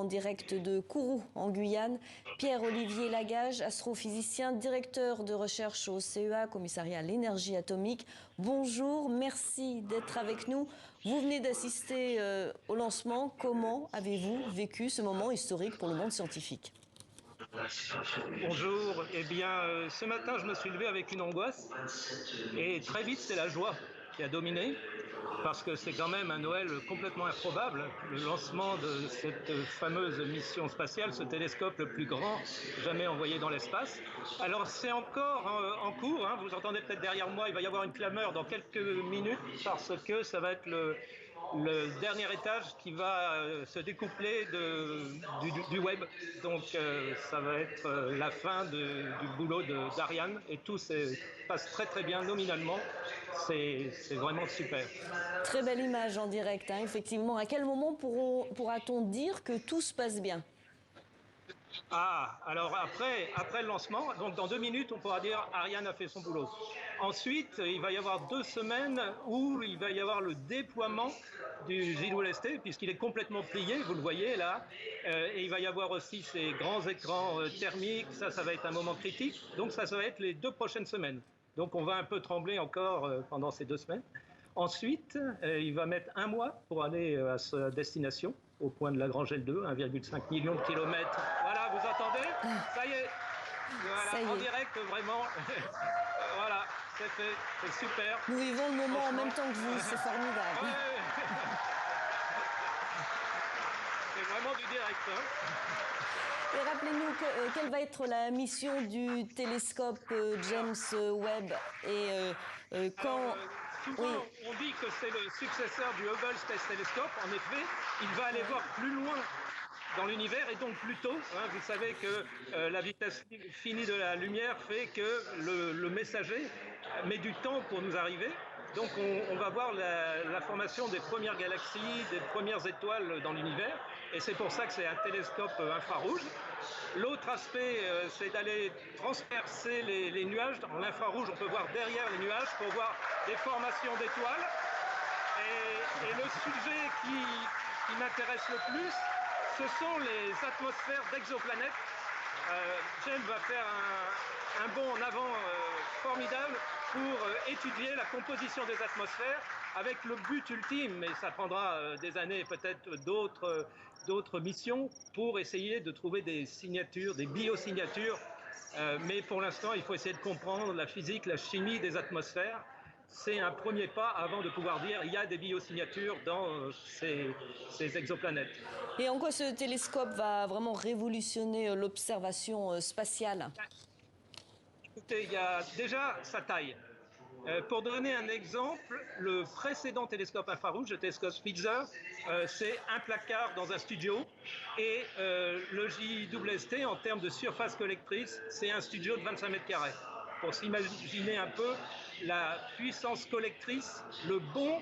en direct de Kourou, en Guyane. Pierre-Olivier Lagage, astrophysicien, directeur de recherche au CEA, commissariat à l'énergie atomique. Bonjour, merci d'être avec nous. Vous venez d'assister au lancement. Comment avez-vous vécu ce moment historique pour le monde scientifique ? Bonjour, eh bien ce matin je me suis levé avec une angoisse et très vite c'est la joie qui a dominé parce que c'est quand même un Noël complètement improbable, le lancement de cette fameuse mission spatiale, ce télescope le plus grand jamais envoyé dans l'espace. Alors c'est encore en cours, hein, vous entendez peut-être derrière moi, il va y avoir une clameur dans quelques minutes parce que ça va être le dernier étage qui va se découpler du web. Donc ça va être la fin du boulot d'Ariane et tout passe très très bien nominalement. C'est vraiment super. Très belle image en direct, hein, effectivement. À quel moment pourra-t-on dire que tout se passe bien ? Ah, alors après le lancement, donc dans 2 minutes, on pourra dire Ariane a fait son boulot. Ensuite, il va y avoir 2 semaines où il va y avoir le déploiement du JWST, puisqu'il est complètement plié, vous le voyez là, et il va y avoir aussi ces grands écrans thermiques, ça va être un moment critique, donc ça va être les 2 prochaines semaines. Donc on va un peu trembler encore pendant ces 2 semaines. Ensuite, il va mettre 1 mois pour aller à sa destination, au point de Lagrange L2, 1,5 million de kilomètres. Voilà, vous entendez ? Ça y est. Voilà, ça y est. En direct, vraiment. Voilà, c'est fait, c'est super. Nous vivons le moment en même temps que vous, c'est formidable. Ouais. C'est vraiment du direct, hein. Et rappelez-nous quelle va être la mission du télescope James Webb et quand... Alors, souvent, on dit que c'est le successeur du Hubble Space Telescope. En effet, il va aller voir plus loin dans l'univers et donc plus tôt. Hein. Vous savez que la vitesse finie de la lumière fait que le messager met du temps pour nous arriver. Donc on va voir la formation des premières galaxies, des premières étoiles dans l'univers. Et c'est pour ça que c'est un télescope infrarouge. L'autre aspect, c'est d'aller transpercer les nuages. En l'infrarouge, on peut voir derrière les nuages pour voir des formations d'étoiles. Et le sujet qui m'intéresse le plus, ce sont les atmosphères d'exoplanètes. James va faire un bond en avant formidable pour étudier la composition des atmosphères avec le but ultime, mais ça prendra des années, peut-être d'autres missions pour essayer de trouver des signatures, des biosignatures. Mais pour l'instant, il faut essayer de comprendre la physique, la chimie des atmosphères. C'est un premier pas avant de pouvoir dire il y a des biosignatures dans ces exoplanètes. Et en quoi ce télescope va vraiment révolutionner l'observation spatiale ? Écoutez, il y a déjà sa taille. Pour donner un exemple, le précédent télescope infrarouge, le télescope Spitzer, c'est un placard dans un studio. Et le JWST, en termes de surface collectrice, c'est un studio de 25 mètres carrés. Pour s'imaginer un peu la puissance collectrice, le bond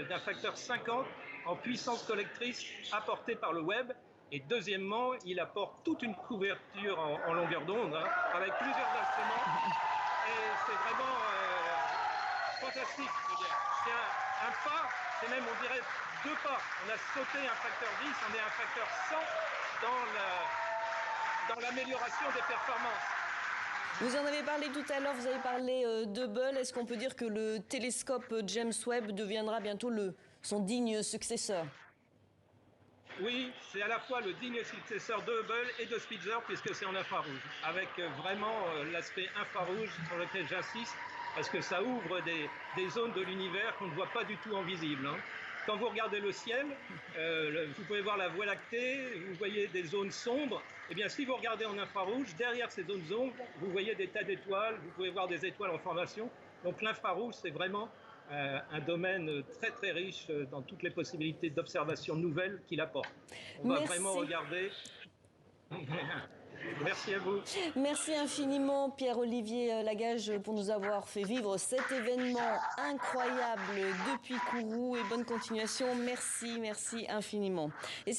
d'un facteur 50 en puissance collectrice apportée par le Webb. Et deuxièmement, il apporte toute une couverture en longueur d'onde, hein, avec plusieurs instruments. Et c'est vraiment fantastique, je veux dire. C'est un pas, c'est même, on dirait, 2 pas. On a sauté un facteur 10, on est un facteur 100 dans l'amélioration des performances. Vous en avez parlé tout à l'heure, vous avez parlé d'Hubble. Est-ce qu'on peut dire que le télescope James Webb deviendra bientôt son digne successeur ? Oui, c'est à la fois le digne successeur de Hubble et de Spitzer, puisque c'est en infrarouge, avec vraiment l'aspect infrarouge sur lequel j'insiste, parce que ça ouvre des zones de l'univers qu'on ne voit pas du tout en visible. Hein. Quand vous regardez le ciel, vous pouvez voir la Voie lactée, vous voyez des zones sombres. Eh bien, si vous regardez en infrarouge, derrière ces zones sombres, vous voyez des tas d'étoiles, vous pouvez voir des étoiles en formation. Donc l'infrarouge, c'est vraiment un domaine très très riche dans toutes les possibilités d'observation nouvelles qu'il apporte. On va vraiment regarder. Merci à vous. Merci infiniment Pierre-Olivier Lagage pour nous avoir fait vivre cet événement incroyable depuis Kourou et bonne continuation. Merci infiniment. Et